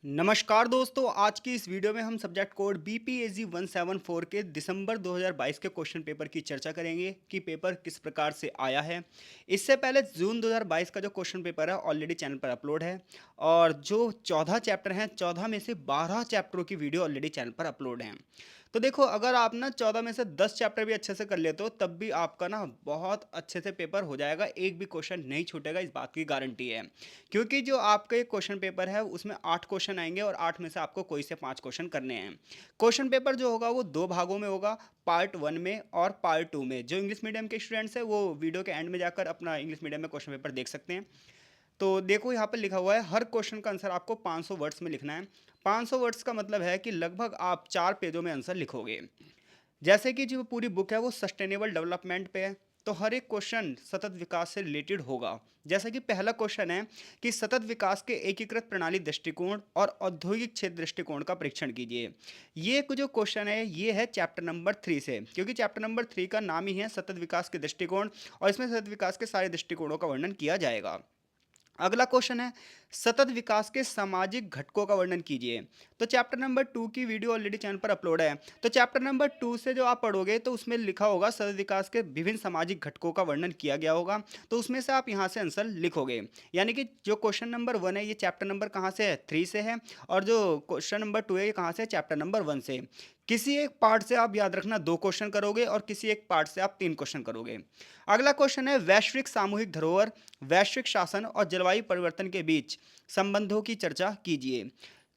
नमस्कार दोस्तों, आज की इस वीडियो में हम सब्जेक्ट कोड BPAG 174 के दिसंबर 2022 के क्वेश्चन पेपर की चर्चा करेंगे कि पेपर किस प्रकार से आया है। इससे पहले जून 2022 का जो क्वेश्चन पेपर है ऑलरेडी चैनल पर अपलोड है और जो 14 चैप्टर हैं 14 में से 12 चैप्टरों की वीडियो ऑलरेडी चैनल पर अपलोड है। तो देखो, अगर आप ना 14 में से 10 चैप्टर भी अच्छे से कर लेते हो तब भी आपका ना बहुत अच्छे से पेपर हो जाएगा, एक भी क्वेश्चन नहीं छूटेगा, इस बात की गारंटी है। क्योंकि जो आपका एक क्वेश्चन पेपर है उसमें 8 क्वेश्चन आएंगे और 8 में से आपको कोई से 5 क्वेश्चन करने हैं। क्वेश्चन पेपर जो होगा वो दो भागों में होगा, पार्ट 1 में और पार्ट 2 में। जो इंग्लिश मीडियम के स्टूडेंट्स हैं वो वीडियो के एंड में जाकर अपना इंग्लिश मीडियम में क्वेश्चन पेपर देख सकते हैं। तो देखो, यहाँ पर लिखा हुआ है हर क्वेश्चन का आंसर आपको 500 वर्ड्स में लिखना है। 500 वर्ड्स का मतलब है कि लगभग आप 4 पेजों में आंसर लिखोगे। जैसे कि जो पूरी बुक है वो सस्टेनेबल डेवलपमेंट पे है, तो हर एक क्वेश्चन सतत विकास से रिलेटेड होगा। जैसा कि पहला क्वेश्चन है कि सतत विकास के एकीकृत प्रणाली दृष्टिकोण और औद्योगिक क्षेत्र दृष्टिकोण का परीक्षण कीजिए। ये जो क्वेश्चन है ये है चैप्टर नंबर 3 से, क्योंकि चैप्टर नंबर 3 का नाम ही है सतत विकास के दृष्टिकोण और इसमें सतत विकास के सारे दृष्टिकोणों का वर्णन किया जाएगा। अगला क्वेश्चन है सतत विकास के सामाजिक घटकों का वर्णन कीजिए। तो चैप्टर नंबर 2 की वीडियो ऑलरेडी चैनल पर अपलोड है। तो चैप्टर नंबर 2 से जो आप पढ़ोगे तो उसमें लिखा होगा सतत विकास के विभिन्न सामाजिक घटकों का वर्णन किया गया होगा। तो उसमें से आप यहाँ से आंसर लिखोगे। यानी कि जो क्वेश्चन नंबर 1 है ये चैप्टर नंबर कहाँ से है, 3 से है, और जो क्वेश्चन नंबर 2 है ये कहाँ से है, चैप्टर नंबर 1 से। किसी एक पार्ट से आप याद रखना 2 क्वेश्चन करोगे और किसी एक पार्ट से आप 3 क्वेश्चन करोगे। अगला क्वेश्चन है वैश्विक सामूहिक धरोहर, वैश्विक शासन और जलवायु परिवर्तन के बीच संबंधों की चर्चा कीजिए।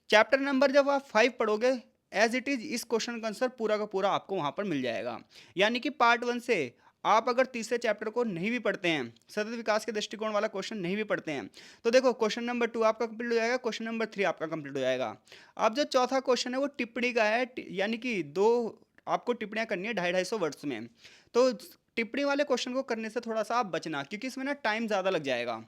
चैप्टर नंबर जब आप 5 पढ़ोगे एज इट इज इस क्वेश्चन का आंसर पूरा का पूरा आपको वहां पर मिल जाएगा। यानी कि पार्ट 1 से आप अगर तीसरे चैप्टर को नहीं भी पढ़ते हैं, सतत विकास के दृष्टिकोण वाला क्वेश्चन नहीं भी पढ़ते हैं, तो देखो क्वेश्चन नंबर 2 आपका कंप्लीट हो जाएगा, क्वेश्चन नंबर 3 आपका कंप्लीट हो जाएगा। अब जो चौथा क्वेश्चन है वो टिप्पणी का है, यानी कि दो आपको टिप्पणियां करनी है 250-250 वर्ड्स में। तो टिप्पणी वाले क्वेश्चन को करने से थोड़ा सा आप बचना, क्योंकि इसमें ना टाइम ज़्यादा लग जाएगा।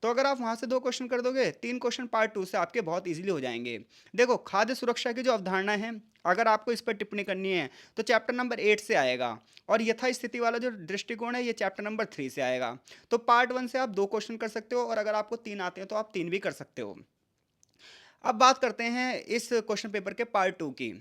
तो अगर आप वहां से 2 क्वेश्चन कर दोगे, 3 क्वेश्चन पार्ट 2 से आपके बहुत इजीली हो जाएंगे। देखो, खाद्य सुरक्षा की जो अवधारणा है, अगर आपको इस पर टिप्पणी करनी है तो चैप्टर नंबर 8 से आएगा, और यथास्थिति वाला जो दृष्टिकोण है ये चैप्टर नंबर 3 से आएगा। तो पार्ट 1 से आप 2 क्वेश्चन कर सकते हो, और अगर आपको 3 आते हैं तो आप 3 भी कर सकते हो। अब बात करते हैं इस क्वेश्चन पेपर के पार्ट 2 की।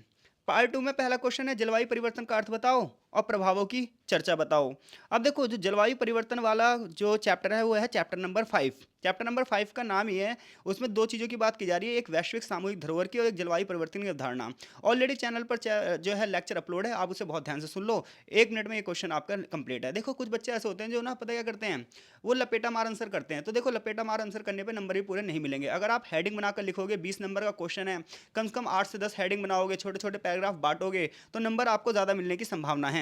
पार्ट 2 में पहला क्वेश्चन है जलवायु परिवर्तन का अर्थ बताओ और प्रभावों की चर्चा बताओ। अब देखो, जो जलवायु परिवर्तन वाला जो चैप्टर है वो है चैप्टर नंबर 5। चैप्टर नंबर 5 का नाम ही है, उसमें दो चीज़ों की बात की जा रही है, एक वैश्विक सामूहिक धरोहर की और एक जलवायु परिवर्तन की अवधारणा। ऑलरेडी चैनल पर जो है लेक्चर अपलोड है, आप उसे बहुत ध्यान से सुन लो। 1 मिनट में ये क्वेश्चन आपका कंप्लीट है। देखो, कुछ बच्चे ऐसे होते हैं जो ना पता क्या करते हैं, वो लपेटा मार आंसर करते हैं। तो देखो, लपेटा मार आंसर करने पे नंबर भी पूरे नहीं मिलेंगे। अगर आप हेडिंग बनाकर लिखोगे, 20 नंबर का क्वेश्चन है, कम से कम 8 से 10 हेडिंग बनाओगे, छोटे छोटे पैराग्राफ बांटोगे, तो नंबर आपको ज़्यादा मिलने की संभावना है।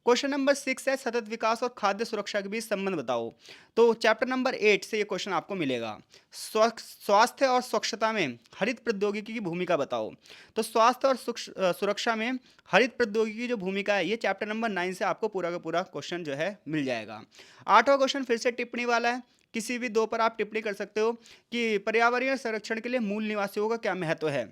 क्वेश्चन नंबर 6 है सतत विकास और खाद्य सुरक्षा के बीच संबंध बताओ। तो चैप्टर नंबर 8 से ये क्वेश्चन आपको मिलेगा। स्वास्थ्य और स्वच्छता में हरित प्रौद्योगिकी की भूमिका बताओ। तो स्वास्थ्य और सुरक्षा में हरित प्रौद्योगिकी की जो भूमिका है ये चैप्टर नंबर 9 से आपको पूरा का पूरा क्वेश्चन जो है मिल जाएगा। 8वां क्वेश्चन फिर से टिप्पणी वाला है, किसी भी 2 पर आप टिप्पणी कर सकते हो कि पर्यावरणीय संरक्षण के लिए मूल निवासियों का क्या महत्व है।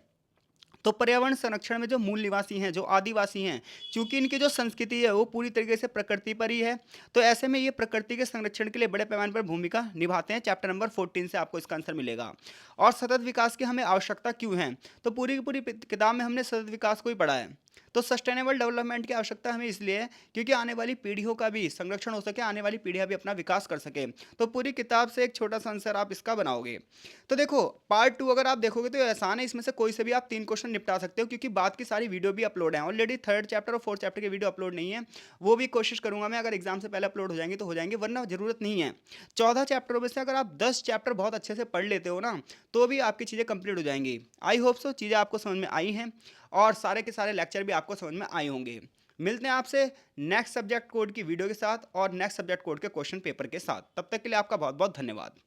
तो पर्यावरण संरक्षण में जो मूल निवासी हैं, जो आदिवासी हैं, चूंकि इनकी जो संस्कृति है वो पूरी तरीके से प्रकृति पर ही है, तो ऐसे में ये प्रकृति के संरक्षण के लिए बड़े पैमाने पर भूमिका निभाते हैं। चैप्टर नंबर 14 से आपको इसका आंसर मिलेगा। और सतत विकास की हमें आवश्यकता क्यों है, तो पूरी की पूरी किताब में हमने सतत विकास को ही पढ़ा है। तो सस्टेनेबल डेवलपमेंट की आवश्यकता हमें इसलिए है क्योंकि आने वाली पीढ़ियों का भी संरक्षण हो सके, आने वाली पीढ़ियां भी अपना विकास कर सके। तो पूरी किताब से एक छोटा सा आंसर आप इसका बनाओगे। तो देखो, पार्ट 2 अगर आप देखोगे तो आसान है, इसमें से कोई से भी आप 3 क्वेश्चन निपटा सकते हो, क्योंकि बात की सारी वीडियो भी अपलोड है। ऑलरेडी 3rd चैप्टर और 4th चैप्टर की वीडियो अपलोड नहीं है, वो भी कोशिश करूंगा मैं, अगर एग्जाम से पहले अपलोड हो जाएंगे तो हो जाएंगे, वरना जरूरत नहीं है। 14 चैप्टरों में से अगर आप 10 चैप्टर बहुत अच्छे से पढ़ लेते हो ना, तो भी आपकी चीज़ें कंप्लीट हो जाएंगी। आई होप सो चीज़ें आपको समझ में आई हैं और सारे के सारे लेक्चर भी आपको समझ में आए होंगे। मिलते हैं आपसे नेक्स्ट सब्जेक्ट कोड की वीडियो के साथ और नेक्स्ट सब्जेक्ट कोड के क्वेश्चन पेपर के साथ। तब तक के लिए आपका बहुत बहुत धन्यवाद।